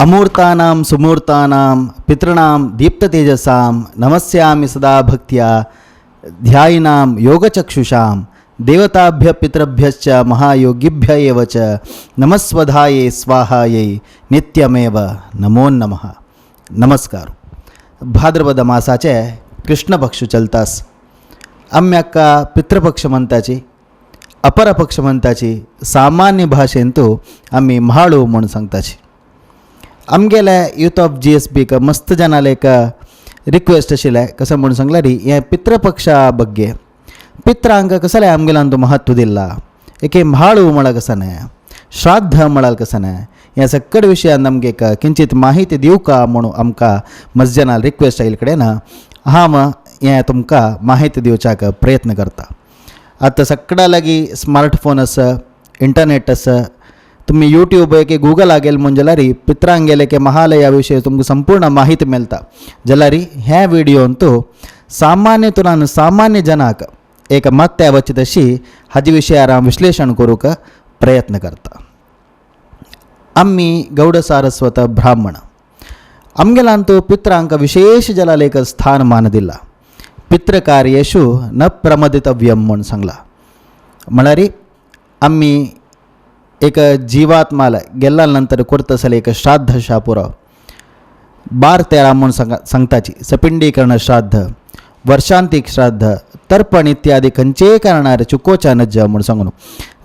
अमूर्तानां सुमूर्तानां पितॄणां दीप्ततेजसां नमस्यामि सदा भक्त्या ध्यायिनां योगचक्षुषां देवताभ्य पितृभ्यश्च महायोगिभ्य एव च नमस्वधाये स्वाहायै नित्यमेव नमो नमः. नमस्कार. भाद्रपद मासाचे कृष्ण पक्ष चलतास. आम्ही अक्का पितृपक्ष म्हणताची, अपर पक्ष म्हणताची, सामान्य भाषेंतू आम्ही म्हाळू म्हणून सांगताची. आमगेले यूथ ऑफ GSB मस्त जनाले एक रिक्वेस्ट आशिल्ले कसं म्हणून सांगला री हे पितृपक्षा बग्गे पित्रांक कसले आमगेलांतू महत्व दिला. एक म्हाळू म्हळा कसं नाही, श्राद्ध म्हणाल कसं नाही, ह्या सकड विशयान आमगे एक किंचित माहिती दिवू का म्हणून आमकां मस्जनाल रिक्वेस्ट आयिल्ले कडेन हांव हें तुमकां माहिती दिवच्याक प्रयत्न करता. आतां सगळ्या लागीं स्मार्टफोन आसा, इंटरनेट आसा, तुम्ही यूट्यूब की गूगल गेल म्हणजे जाल्यार पित्रांक गेले की महालया विशयी तुमकां संपूर्ण माहिती मेळटा. जाल्यार ह्या व्हिडिओंतू सामान्यतुल्यान सामान्य जनाक एक मत्या वच्चे तशी हाजे विशयार हांव विश्लेशण करूंक प्रयत्न करता. आम्ही गौड सारस्वत ब्राह्मण आमगेलांतू पित्रांक विशेष जलाल एक स्थानमान दिला. पितृकार्येषु न प्रमदितव्यम म्हणून सांगला. म्हळ्यार आम्ही एक जीवात्माला गेल्ल्या नंतर करतसले एक श्राद्ध शापुरो 12-13 म्हणून सांगताची सपिंडीकरण श्राद्ध, वर्षांतीक श्राद्ध, तर्पण इत्यादी खंयचेय कारणार चुकोवचा नज म्हणून सांगून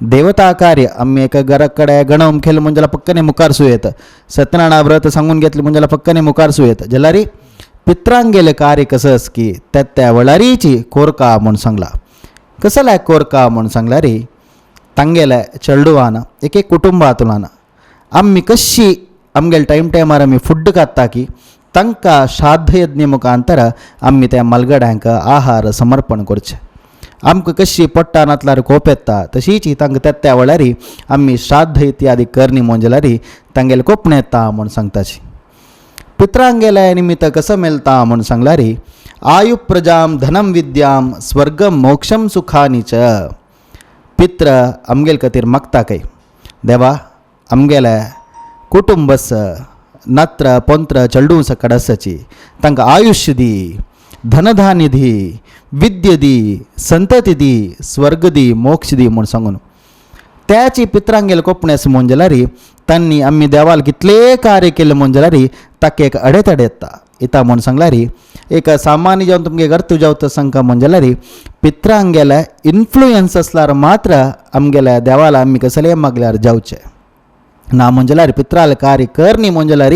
देवता कार्य आम्ही एक घराकडे गणम केलं म्हणजे पक्कने मुखार सुयेत, सत्यनारायण व्रत सांगून घेतले म्हणजे पक्कने मुखार सुयेत. जाल्यार पित्रांक गेले कार्य कसं अस की त्या वळारीची कोरका म्हणून सांगला. कसं कोरका म्हणून सांगल्यार तांगेले चेडवान एक कुटुंबातुल्यान आम्ही कशी आमगेले टायमार आम्ही फूड खाता की तांकां श्राद्ध यज्ञ मुखांतर आम्ही त्या मलगड्यांक आहार समर्पण करचे. आमकां कशी पोट्टानांतल्यार कोप येता तशीच तांकां त्या वेळार आम्ही श्राद्ध इत्यादी करणी म्हणजे जाल्यार तांगेले कोपण येता म्हणून सांगताची. पित्रांक गेल्या निमित्त कसं मेळटा म्हणून सांगल्यार आयु प्रजाम धनम विद्याम स्वर्गम मोक्षम सुखानी च. पित्र आमगेल खातीर मागता काय देवा आमगेले कुटुंबस नत्र पंत्र चेडूं सकड आसाची तांकां आयुश्य दी, धनधान्य दी, विद्य दी, संतती दी, स्वर्ग दी, मोक्ष दी म्हणून सांगून त्याची पित्रांक गेले कोपणे आसा म्हणून जाल्यार तांणी आम्ही देवाल कितले कार्य केले म्हणून जाल्यार ताका एक अडेतडे येता येता म्हणून सांगल्यार एक सामान्य जावन तुमगे घरतू जावता सांगता म्हणजे जाल्यार पित्रांक गेले इन्फ्लुयन्स असल्यार मात्र आमगेल्या देवाला आम्ही कसले मागल्यार जावचे ना म्हणजे जाल्यार पित्राल कार्य करणी म्हणजे जाल्यार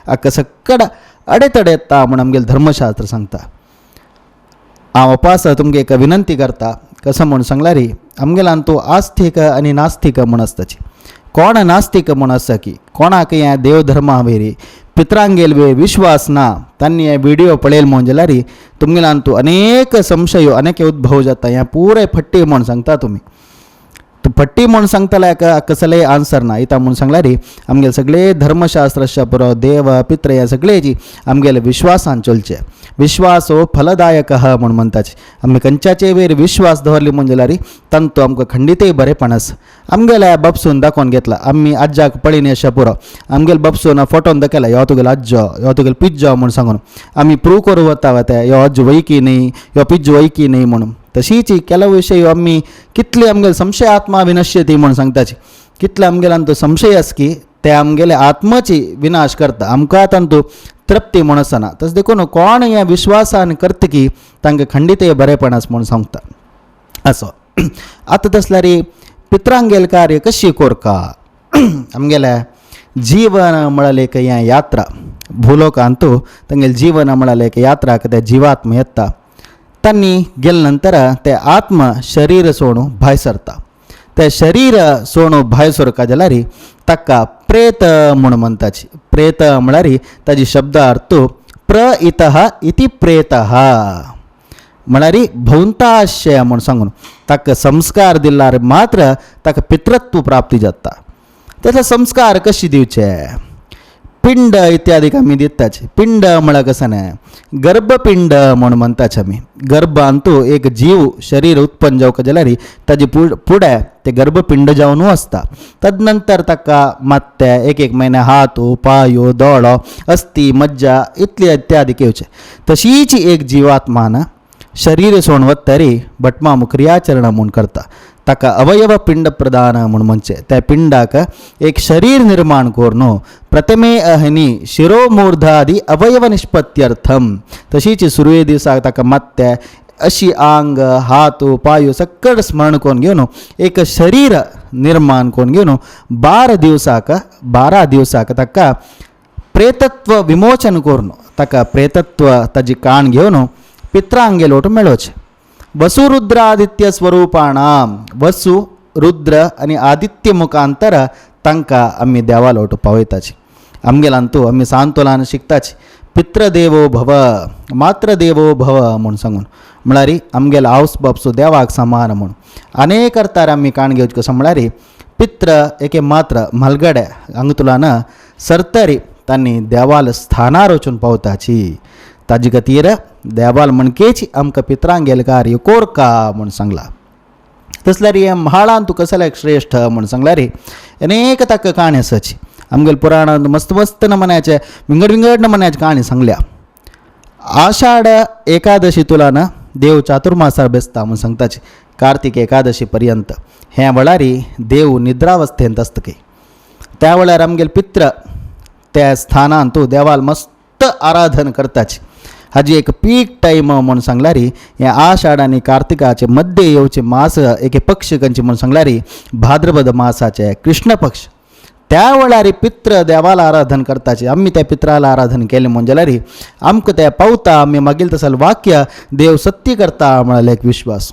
हाका सकड अडेतडे येता म्हणून आमगेले धर्मशास्त्र सांगता. हांव उपास तुमगे एक विनंती करता कसं म्हणून सांगल्यार आमगेलांतू आस्तिक आनी नास्तिक म्हूण आसताची. कोण नास्तिक म्हूण आसा की कोणाक हें देवधर्मा वयरी पित्रांगेल विश्वास ना तांणी हे व्हिडिओ पळयल म्हणजे जाल्यार तुमगेलांतू अनेक संशयो अनेक उद्भव जाता. हें पुरे फट्टी म्हूण सांगता तुमी. फट्टी म्हणून सांगताले हाका कसले आन्सर ना येता म्हणून सांगल्यार आमगेले सगळे धर्मशास्त्र पुरो देव पित्र हे सगळेची आमगेले विश्वासान चलचे. विश्वास हो फलदायक म्हणून म्हणताचे. आमी खंयच्याचे वयर विश्वास दवरली म्हणजे जाल्यार तांतू आमकां खंडितय बरेपणस. आमगेल्या बापसून दाखोवन घेतला. आमी आज्जाक पळयन अशें पुरो आमगेले बापसून फोटोन दाखयला यो तुगेलो आज्जो यो तुगेलो पिज्जो म्हणून सांगून आमी प्रूव करूं वता ते यो अज्ज वैकी न्ही यो पिज्जो वैकी न्ही म्हणून. तशीच ಕೆಲವು विशय आम्ही कितले आमगेले संशय आत्मा विनश्यती म्हणून सांगताची. कितले आमगेलांतू संशय आस की ते आमगेले आत्माची विनाश करता आमकां तांतू तृप्ती म्हूण आसना. तस देखून कोण ह्या विश्वासान करता की तांकां खंडितय बरेपणास म्हणून सांगता. असो आतां तसल्यार पित्रांगेल कार्य कशी कोरका आमगेले जीवन म्हळ्यार एक हें यात्रा भूलोकांतू तांगेले जीवन म्हळ्यार एक यात्रा ते जीवात्म येता. तांणी गेले नंतर ते आत्म शरीर सोडून भायर सरता. ते शरीर सोडून भायर सरका जाल्यार ताका प्रेत म्हणून म्हणताची. प्रेत म्हळ्यार ताजी शब्द अर्थ प्रइतः इति प्रेतः म्हळ्यार भोवताशय म्हणून सांगून ताका संस्कार दिल्यार मात्र ताका पितृत्व प्राप्ती जाता. त्याचे संस्कार कशे दिवचे. पिंड इत्यादी आमी दिताचे. पिंड म्हळ्यार कसं न्हय, गर्भपिंड म्हणून म्हणताचे आमी. गर्भ अंतू एक जीव शरीर उत्पन्न जावंक जाल्यार ताजे फुडें ते गर्भपिंड जावन आसता. तदनंतर ताका मात्ते एक एक म्हयने हातो पांयो दोळो अस्थी मज्जा इत्यादी येवचे. तशीच एक जीवात्मान शरीर सोडून वतरी भटमाम क्रियाचरण म्हणून करता. ताका अवयव पिंड प्रदान म्हणून म्हणचे. त्या पिंडाक एक शरीर निर्माण करून प्रथमे अहनी शिरोमूर्धादी अवयव निष्पत्त्यर्थम. तशीच सुरये दिसाक ताका मात्ते अशी आंग हात पांयो सकट स्मरण करून घेवन एक शरीर निर्माण करून घेवन 12 दिवसाक ताका प्रेतत्व विमोचन करून ताका प्रेतत्व ताजी काण घेवन पित्रांगेल वट मेळोवचे. वसुरुद्रादित्य स्वरूपाणाम वसु रुद्र आनी आदित्य मुखांतर तांकां आमी देवाल वट पावयताची. आमगेलांतू आमी सांतोलान शिकताची पित्रदेवो भव मात्रदेवो भव म्हूण सांगून. म्हळ्यार आमगेलो आवस बापसो देवाक समान म्हणून. अनेक अर्थार आमी काण घेवचे कसो म्हळ्यार पित्र एके मात्र म्हालगडे हांगतुलान सरतरी तांणी देवाल स्थानार वचून पावताची. ताजे खातीर देवाल म्हणकेच आमकां पित्रांगेल कार्य कोरका म्हूण सांगला. तसल्यार हे म्हाळान तुका कसल्याक श्रेश्ठ म्हूण सांगल्यार अनेक ताका काणी आसाची. आमगेल पुराणांत मस्त मस्त नमन्याचे विंगड नमन्याची काणी सांगल्या. आषाढ एकादशी तुलान देव चातुर्मासार बेसता म्हूण सांगताची कार्तिक एकादशी पर्यंत. हे वेळार देव निद्रावस्थेंत आसतकी. त्या वेळार आमगेल पित्र त्या स्थानान तूं देवाल मस्त आराधन करताची. हाजी एक पीक टायम म्हणून सांगल्यार हे आषाढ आनी कार्तिकाचे मध्य येवचे मास एक पक्ष खंयचे म्हणून सांगल्यार भाद्रपद मासाचे कृष्ण पक्ष. त्या वेळार पित्र देवाला आराधन करताचे. आमी त्या पित्राला आराधन केलें म्हणजे जाल्यार आमकां तें पावता. आमी मागील तसल वाक्य देव सत्य करता म्हळ्यार एक विश्वास.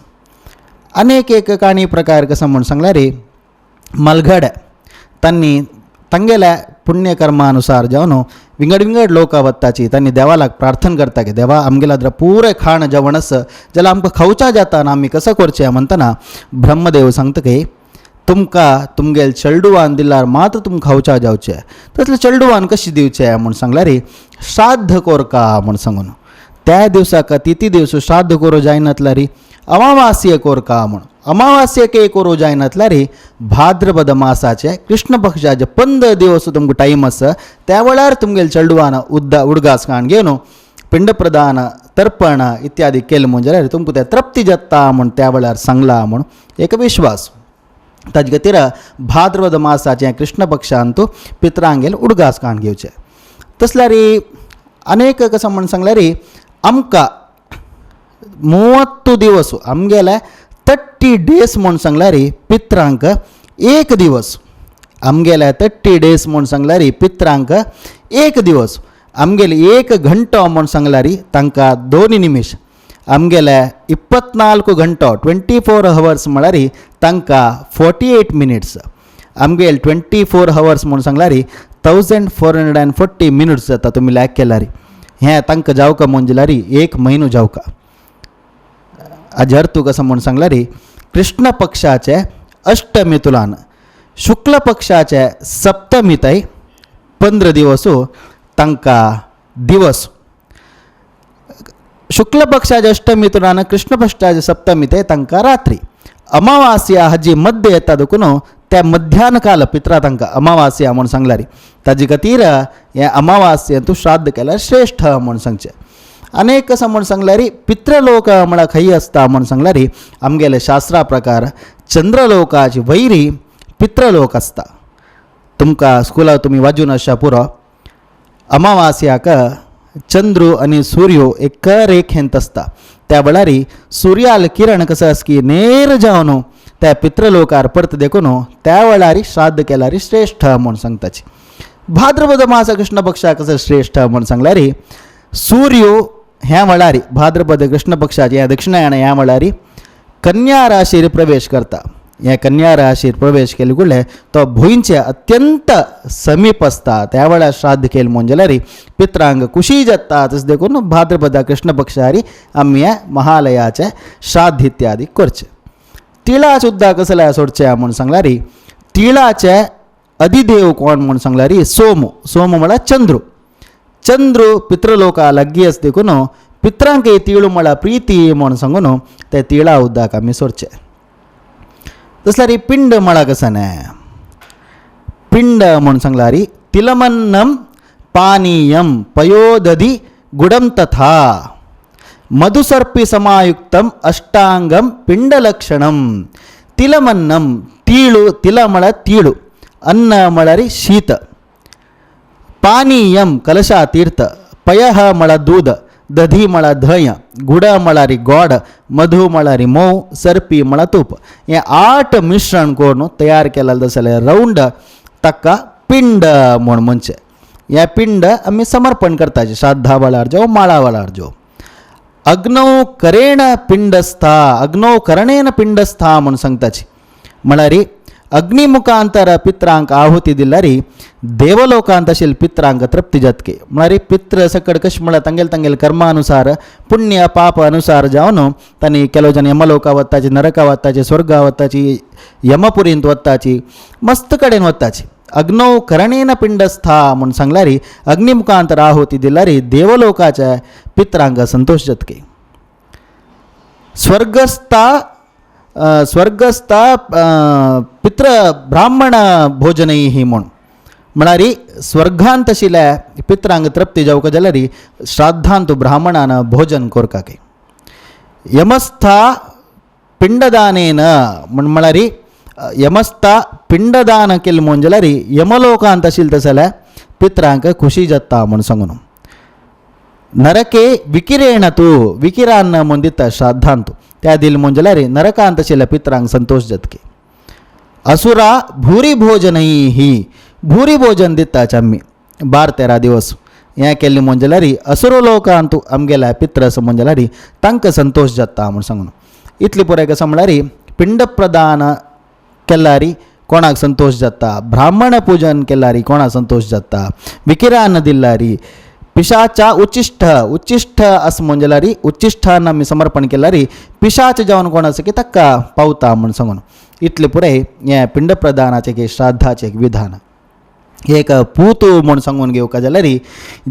अनेक एक काणी प्रकार कसं म्हणून सांगल्यार मलगड तांणी तांगेल्या पुण्यकर्मानुसार जावन विंगड लोकां वताची. तांणी देवालाक प्रार्थना करता की देवा आमगेला जर पुरे खाण जेवण आसा जाल्यार आमकां खावचा जाता आनी आमी कसं करचें म्हणटना ब्रह्मदेव सांगता की तुमकां तुमगेल चेडुवान दिल्यार मात्र तुमकां खावचा जावचें. तसलें चेडुवान कशें दिवचें म्हूण सांगल्यार श्राद्ध कोरका म्हूण सांगून. त्या दिवसाक तिथी दिवस श्राद्ध करूं जायनातल्यार अमावास्ये कोरका म्हूण. अमावास्येक करूं जायनातल्यार भाद्रपद मासाचे कृष्ण पक्षाचे 15 दिवस तुमकां टायम आसा. त्या वेळार तुमगेल चेडुवान उडगास काण घेवन पिंड प्रदान तर्पण इत्यादी केलें म्हणजे जाल्यार तुमकां तें तृप्ती जाता म्हूण त्या वेळार सांगला म्हूण एक विश्वास. ताजे खातीर भाद्रपद मासाचे कृष्ण पक्षांत तूं पित्रांगेल उडगास काण घेवचें. तसल्यार अनेक कसं म्हूण सांगल्यार आमकां 30 दिवस आमगेले 30 days म्हूण सांगल्यार पित्रांक एक दिवस. आमगेले 30 days म्हूण सांगल्यार पित्रांक एक दिवस. आमगेले 1 घंटो म्हूण सांगल्यार तांकां 2 निमिश. आमगेले 24 घंटो 24 hours म्हळ्यार तांकां 48 minutes. आमगेल 24 hours म्हूण सांगल्यार 1440 minutes जाता. तुमी लॅक केल्यार हें तांकां जावका म्हणजे जाल्यार 1 म्हयनो जावका. हाजे अर्थ कसं म्हूण सांगल्यार कृष्ण पक्षाचे अष्टमी तुलान शुक्ल पक्षाचे सप्तमी ताई 15 दिवस तांकां दिवस. शुक्ल पक्षाचे अष्टमी तुलान कृष्ण पक्षाचे सप्तमी ते तांकां रात्री. अमावास्या हाजी मध्य येता देखून त्या मध्यान काल पित्रा तांकां अमावास्या म्हूण सांगल्यार ताजे खातीर हे अमावास्येंत तूं श्राद्ध केल्यार श्रेश्ठ म्हूण सांगचें. अनेक कसं म्हूण सांगल्यार पितृलोक म्हळ्यार खंय आसता म्हूण सांगल्यार आमगेले शास्त्रा प्रकार चंद्रलोकाची वैरी पितृलोक आसता. तुमकां स्कुलाक तुमी वाजून आसता पुरो अमावास्याक चंद्र आनी सूर्य एक रेखेंत आसता. त्या वेळार सुर्याल किरण कसं आस की नेर जावन त्या पितृलोकार परत देखून त्या वेळार श्राद्ध केल्यार श्रेश्ठ म्हूण सांगताची. भाद्रपद मास कृष्ण पक्षा कसं श्रेश्ठ म्हूण सांगल्यार सूर्य ह्या वेळार भाद्रपद कृष्ण पक्षाचे ह्या दक्षिणायन ह्या वेळार कन्या राशीर प्रवेश करता. हे कन्या राशीर प्रवेश केले कडले तो भुंयचे अत्यंत समीप आसता. त्या वेळार श्राद्ध केलें म्हणजे जाल्यार पित्रांक खुशी जाता. तशें देखून भाद्रपद कृष्ण पक्षार आमी हे महालयाचे श्राद्ध इत्यादी करचे. तिळा सुद्दां कसले सोडचे म्हूण सांगल्यार तिळाचे अधिदेव कोण म्हणून सांगला रे सोम म्हळ्यार चंद्रू पितृलोका लग्गी आस देखून पित्रांक तिळू म्हळ्यार प्रीती म्हणून सांगून ते तिळा उदक आमी सोरचे. तसल्यार पिंड म्हळ्यार कसा न्हय, पिंड म्हणून सांगला रे तिलमन्नम पानीयम पयोदधी गुडम तथा मधुसर्पी समायुक्तम अष्टांगम पिंडलक्षणम. तिलमन्नम तिळ म्हळ्यार तीळू, अन्न म्हळ्यार शीत, पानीयम कलशा तीर्थ, पयः म्हळ्यार दूध, दधी म्हळ्यार धंय, गुड म्हळ्यार गोड, मधु म्हळ्यार मोव, सर्पी म्हळ्यार तूप. हे 8 मिश्रण करून तयार केलेलं जाल्यार राऊंड ताका पिंड म्हूण म्हणचे. हे पिंड आमी समर्पण करताचे श्राद्धा वेळार जो माळा वेळार जो. अग्नौ करणेन पिंडस्था म्हणून सांगताची. म्हळ्यार अग्नी मुखांतर पित्रांक आहुती दिल्यार देवलोकांत आशिल्ल्या पित्रांक तृप्ती जातकी. म्हळ्यार पित्र सकड कशें म्हळ्यार तांगेल कर्मानुसार पुण्य पाप अनुसार जावन तांणी केलो जण यमलोका वताची, नरका वताची, स्वर्गा वताची, यमपुरींत वताची, मस्त कडेन वताची. अग्नौ करणेन पिंडस्था म्हणून सांगल्यार अग्निमुखांतर आहुती दिल्यार देवलोकाच्या पित्रांक संतोष जातकी. स्वर्गस्था पित्र ब्राह्मण भोजनैः म्हळ्यार स्वर्गांत आशिल्ल्या पित्रांक तृप्ती जावंक जाल्यार श्राद्धांत ब्राह्मणान भोजन करपाक. यमस्था पिंडदानेन म्हळ्यार यमस्था पिंडदान केलें म्हणून जाल्यार यमलोकांत आशिल्ले जाल्यार पित्रांक खुशी जाता म्हणून सांगून. नरके विकिरेण तूं विकिरान म्हणून दिता श्राद्धांत त्या दिल म्हणून जाल्यार नरकांत आशिल्ल्या पित्रांक संतोष जातकी. असुरा भूरी भोजनैः भूरी भोजन दिताच आमी 12-13 दिवस हें केल्लें म्हणून जाल्यार असुरो लोकांत आमगेल्या पित्र म्हणून जाल्यार तांकां संतोष जाता म्हणून सांगून. इतली पुराय कसा म्हळ्यार पिंड प्रदान केल्यार कोणाक संतोष जाता, ब्राह्मण पूजन केल्यार कोणाक संतोष जाता, विकिरान दिल्यार, पिशाचा उच्चिष्ठ असं म्हणून जाल्यार उच्चिष्ठान आमी समर्पण केल्यार पिशाच जावन कोण आसा की ताका पावता म्हणून सांगून. इतले पुराय हें पिंड प्रदानाचें एक श्राद्धाचें एक विधान. एक पूत म्हणून सांगून घेवका जाल्यार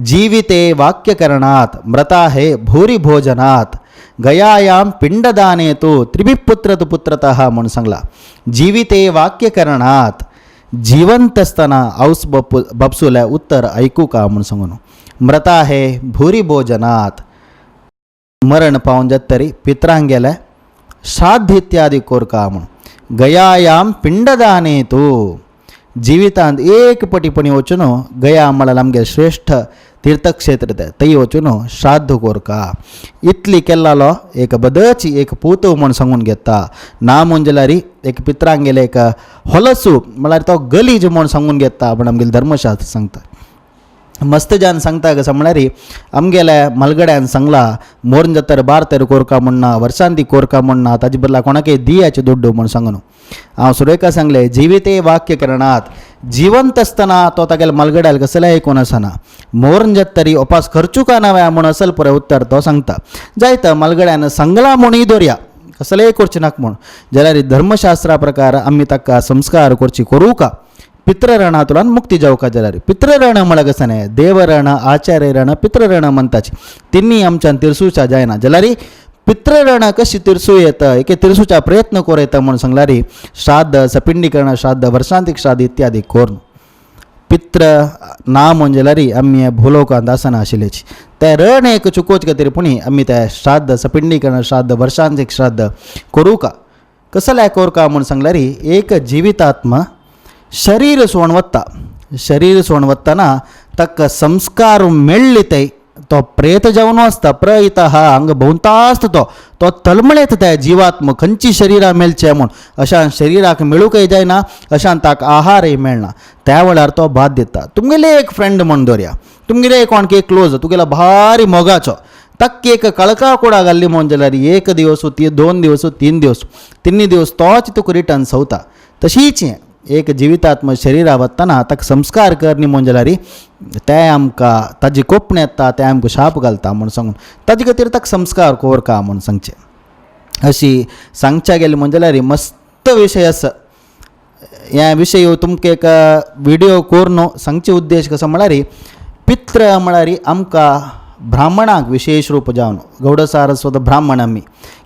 जीविते वाक्यकरणात मृता हे भूरी भोजनात गयायाम पिंडदाने तो त्रिभिपुत्र पुत्रतः म्हणून सांगला. जीविते वाक्यकरणात जिवंत असताना औस बापसूल्या उत्तर ऐकू का म्हणून सांगून. मृता हे भूरी भोजनात मरण पावन जात तरी पित्रांक गेले श्राद्ध इत्यादी कोरका म्हणून. गयायाम पिंडदाने तो जिवितांत एक पटीपणी वचून गया म्हळ्यार आमगे श्रेष्ठ तीर्थक्षेत्र ते थंय वचून श्राद्ध कोरका. इतली केल्लो एक बदची एक पूत म्हूण सांगून घेता. ना म्हणून जाल्यार एक पित्रांक गेले एक होलसू म्हळ्यार तो गलीज म्हूण सांगून घेता पण आमगेले धर्मशास्त्र सांगता. मस्त जान सांगता कसं म्हळ्यार आमगेल्या मलगड्यान सांगला मोरन जातर 12 कोरका म्हणना वर्सांती कोरका म्हणना ताजे बदला कोणाकय दियाचे दुड्डू म्हूण सांगून. हांव सुरेखा सांगले जिविते वाक्यकरणात जिवंत असतना तो तागेल्या मलगड्याल कसलेंय ऐकून आसना. मोरन जात तरी उपास खर्चूका नव्या म्हूण असल पुरे उत्तर तो सांगता. जायत मलगड्यान सांगला म्हणून दोरया कसलेंय करचें नाका म्हूण जाल्यार धर्मशास्त्रा प्रकार आमी ताका संस्कार करची करूं का. पितृरणांतल्यान मुक्ती जावका जाल्यार पितृरण म्हळ्यार कशें न्हय देवरण आचार्य रण पितृरण म्हणटाची तिन्नी आमच्यान तिरसूच्या जायना जाल्यार पितृरण कशी तिरसू येता एके तिरसूचा प्रयत्न कोर येता म्हणून सांगल्यार श्राद्ध सपिंडीकरण श्राद्ध वर्सांतीक श्राद्ध इत्यादी कोर. पित्र ना म्हणून जाल्यार आमी हे भूलोकांत आसना आशिल्लेची ते रण एक चुकोवचे खातीर पुणी आमी ते श्राद्ध सपिंडीकरण श्राद्ध वर्सांतीक श्राद्ध करूं का. कसले कोरका म्हणून सांगल्यार एक जिवितात्मा शरीर सोडून वतना ताका संस्कार मेळ्ळे ते तो प्रेत जावन वचता प्रयत हा हांगा भोंवता आसता तो तळमळेत त्या जिवात्म खंयची शरिरां मेळचें म्हूण अशान शरिराक मेळूंकय जायना अशान ताका आहारय मेळना त्या वेळार तो भात दिता. तुमगेले एक फ्रेंड म्हूण दवरया तुमगेले कोणके एक क्लोज तुगेलो भारी मोगाचो ताका एक कळका कुडा घाल्ली म्हणून जाल्यार 1 दिवस 2 दिवस 3 दिवस 3 दिवस तोच तुका रिटर्न सवता. तशीच एक जिवितात्म शरिरा वतना ताका संस्कार करनी म्हणून जाल्यार ते आमकां ताजी कोपण येता ते आमकां शाप घालता म्हूण सांगून ताजे खातीर ताका संस्कार कोरका म्हूण सांगचे. अशी सांगचे गेले म्हणून जाल्यार मस्त विशय आसा. ह्या विशयी तुमकां एक व्हिडिओ कोरून सांगचे उद्देश कसो म्हळ्यार पित्र म्हळ्यार आमकां ब्राह्मणांक विशेष रूप जावन गौड सारस्वत ब्राह्मण आमी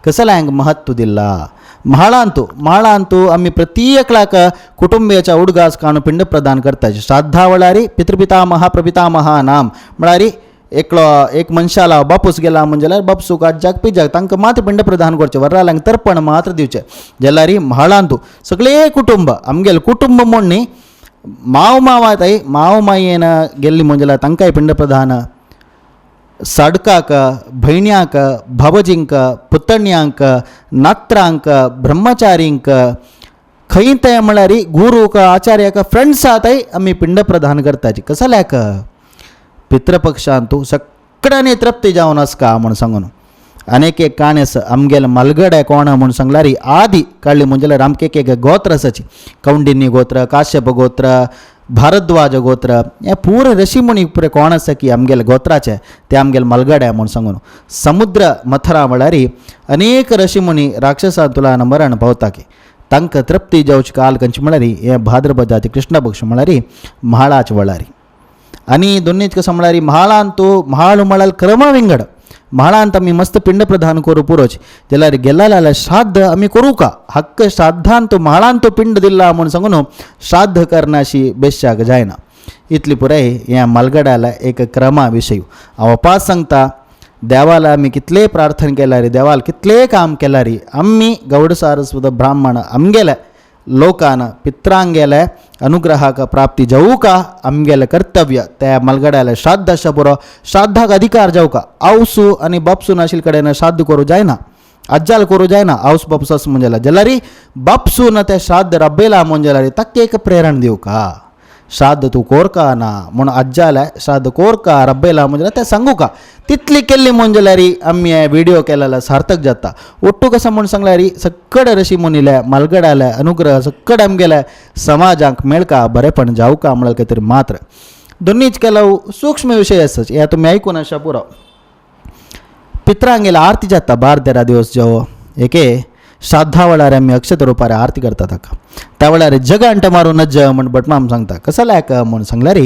कसले हांकां महत्व दिला. म्हाळांतू आमी प्रत्येकल्याक कुटुंबियाच्या उडगास काणू पिंड प्रदान करतात. श्राद्धा म्हळ्यार पितृपितामहा प्रपितामहा नाम म्हळ्यार एक मनशाला बापूस गेला म्हणजे बापसूक आज्जाक पिज्जाक तांकां मात पिंड प्रदान करचें, वर्राल्यांक तर्पण मात्र दिवचें. जाल्यार म्हाळांतू सगळे कुटुंब आमगेले कुटुंब म्हूण न्ही, माव मावाताय माव मायेन गेल्ली म्हणजे तांकांय पिंड प्रदान, साडकाक, भयण्यांक, भावजींक, पुतण्यांक, नात्रांक, ब्रह्मचारींक, खंय ते म्हळ्यार गुरूक आचार्याक फ्रेंड्सांतय आमी पिंड प्रदान करतात. कसल्याक पितृपक्षांतू सगळ्यांनी तृप्ती जावन आसका म्हूण सांगून आनीक एक काणेस आमगेले मलगडे कोण म्हूण सांगल्यार आदी काडली म्हणजे आमकां एक गोत्र आसाची. कौंडिन्य गोत्र, काश्यप गोत्र, भारद्वाज गोत्र, हे पूर ऋषिमुनी पुरे कोण आसा की आमगेले गोत्राचे ते आमगेले मलगडे म्हूण सांगून समुद्र मथरा म्हळ्यार अनेक ऋषिमुनी राक्षसां तुलान मरण पावता की तांकां तृप्ती जावची काल खंयची म्हळ्यार हे भाद्रपदाचे कृष्ण पक्ष म्हळ्यार म्हाळाचे वळारी. आनी दोनीच कसो म्हळ्यार म्हाळांतू म्हाळ म्हळ्यार क्रम विंगड म्हाळांत आमी मस्त पिंड प्रदान करूं पुरोच जाल्यार गेला जाल्यार श्राद्ध आमी करूं का. हक्क श्राद्धांत म्हाळांत तूं पिंड दिला म्हूण सांगून श्राद्ध करनाशी बेश्याक जायना. इतली पुराय ह्या मलगड्याला एक क्रमा विशयी हांव वापस सांगता. देवाला आमी कितले प्रार्थना केल्यार, देवाल कितले काम केल्यार आमी गौड सारस्वत ब्राह्मण आमगेले लोकान पित्रांगेले अनुग्रहाक प्राप्ती जावूं का आमगेलें कर्तव्य त्या मलगड्याला श्राद्ध आसा पुरो श्राद्धाक अधिकार जावं का. आवसू आनी बापसून आशिल्ले कडेन श्राद्ध करूं जायना, अज्जाल करूं जायना. आवस बापूस आसा म्हणजे जाल्यार बापसून तें श्राद्ध रबयला म्हणजे जाल्यार ताका एक प्रेरण दिवं का. श्राद्ध तूं कोरका ना म्हूण अज्जाले श्राद्ध कोरका रबयला म्हणजे तें सांगू का. तितली केल्ली म्हणजे जाल्यार आमी हे व्हिडिओ केलेलो सार्थक जाता. ओट्टू कसा म्हूण सांगल्यार सगळे ऋषी मुनीले मलगड्याले अनुग्रह सगळे आमगेले समाजाक मेळका, बरेपण जावं का म्हळ्यार खंय तरी मात्र दोनीच केलो सूक्ष्म विशय आसात. हे तुमी आयकून आसा पुरो. पित्रांगेले आरती जाता 12-13 दिवस जेवो एके श्राद्धा वेळार आमी अक्षत रुपार आरती करता ताका. त्या वेळार जगांट मारून नज म्हण भटमाम सांगता. कसल्याक म्हूण सांगल्यार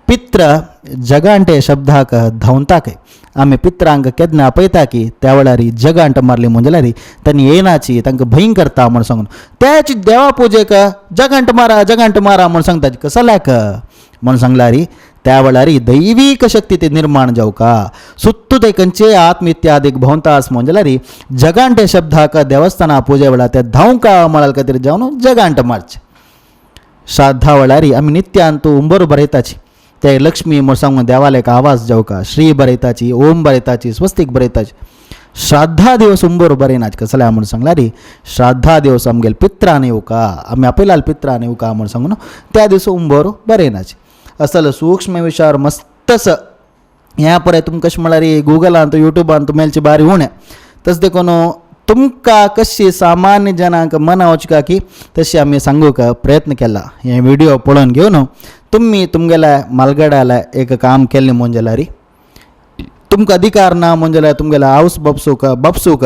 पित्र जगांटे शब्दाक धांवताक आमी पित्रांक केन्ना आपयता की त्या वेळार जगांट मारली म्हणजे जाल्यार तांणी येनाची तांकां भंय करता म्हूण सांगून त्याची देवा पुजेक जगांट मारा म्हूण सांगता. कसल्याक म्हूण सांगल्यार त्या वेळार दैवीक शक्ती ते निर्माण जावं का. सुत्तू ते खंयचे आत्म इत्यादीक भोंवतास म्हणजे जाल्यार जगांटे शब्दाक देवस्थाना पुजे वेळार ते धांवका म्हळ्यार खंय तरी जावन जगांट मारचे. श्राद्धा वेळार आमी नित्यान उंबर बरयताची ते लक्ष्मी म्हूण सांगून देवाला एक आवाज जावं का. श्री बरयताची, ओम बरयताची, स्वस्तीक बरयताची. श्राद्धा दिवस उंबर बरयनाची. कसल्या म्हूण सांगल्यार श्राद्धा दिवस आमगेले पित्रान येवं का, आमी आपयलाल पित्रान येवं का म्हूण सांगून त्या दिसा उंबर बरयनाची. असले सूक्ष्म विचार मस्तस ह्या पळय तुमकां कशें म्हळ्यार गुगलांत युट्यूबांत मेलची बारी उणें तशें देखून तुमकां कशी सामान्य जनांक मन वचका की तशी आमी सांगूक प्रयत्न केला. हे व्हिडिओ पळोवन घेवन तुमी तुमगेल्या मलगड्याला एक काम केल्लें म्हणजे जाल्यार तुमकां अधिकार ना म्हणजे जाल्यार तुमगेल्या आवस बापसूक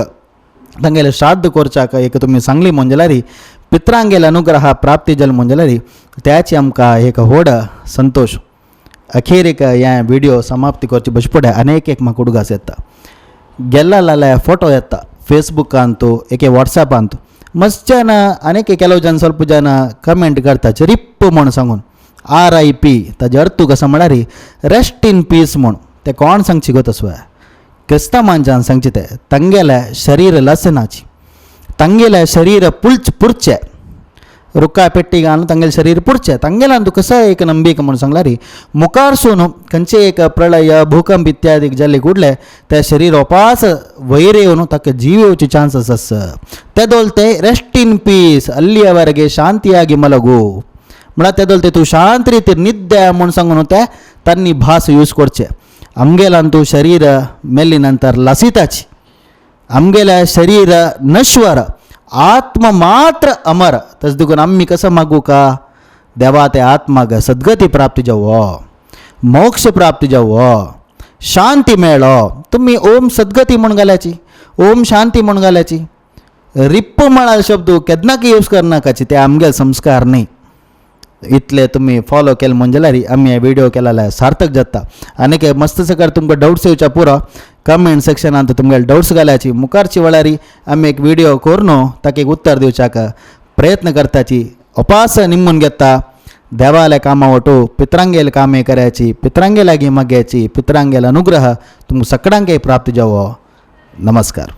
तांगेलें श्राद्ध करच्याक एक तुमी सांगली म्हणजे जाल्यार पित्रांगेले अनुग्रह प्राप्ती जाली म्हणजे जाल्यार त्याची आमकां एक व्हड संतोष. अखेरीक हे व्हिडिओ समाप्ती करचे बशे फुडें आनीक एक म्हाका उडगास येता. गेला जाल्यार फोटो येता फेसबुकांत एके वॉट्सॅपांत मस्च्यान आनीक केलो जन स्वल्प जन कमेंट करता रिप्प म्हूण सांगून RIP ताजे अर्थ कसो म्हळ्यार रेस्ट इन पीस म्हूण. ते कोण सांगची गो तसो क्रिस्तांव मनशान सांगचे ते तांगेले शरीर लसनाची तांगेले शरीर पुरचे रुक्का पेट्टी घालून तांगेले शरीर पुरचे तांगेल्यान तूं कसो एक नंबीक म्हूण सांगल्यार मुखारसून खंयचे एक प्रलय भूकंप इत्यादीक जाल्ले कुडले ते शरीर वापस वयर येवन ताका जीव येवचे चान्सस आसा. ते दोलते रेस्ट इन पीस अಲ್ಲಿಯವರೆಗೆ ಶಾಂತಿಯಾಗಿ ಮಲಗು म्हळ्यार ते दोलते तूं शांत रितीर निद्या म्हूण सांगून ते तांणी भास यूज करचे. आमगेल्यान तूं शरीर मेल्ली नंतर लसिताची आमगेले शरीर नश्वर आत्म मात्र अमर. तशें देखून आमी कसं मागू का देवा ते आत्माक सद्गती प्राप्ती जावो, मोक्ष प्राप्ती जावो, शांती मेळो. तुमी ओम सद्गती म्हूण घाल्याची, ओम शांती म्हूण घाल्याची. रिप्प म्हळा शब्द केदनाक यूज करनाकाची ते आमगे संस्कार न्ही. इतले तुम्ही फॉलो केले म्हणजे लारी आम्ही व्हिडिओ केलेला सार्थक जाता. आनीक मस्त सकार तुमकां डाउट्स येवच्या पुरो कमेंट सेक्शनांत तुमगे डाउट्स घाल्याची मुखारची वळारी आमी एक व्हिडिओ करून ताका एक उत्तर दिवच्याक प्रयत्न करताची उपास निमून घेता. देवाले कामां वटू पितरांगेल कामे करायची, पितरांगे लागी मागयाची, पितरांगेल अनुग्रह तुमकां सगळ्यांक प्राप्त जावो. नमस्कार.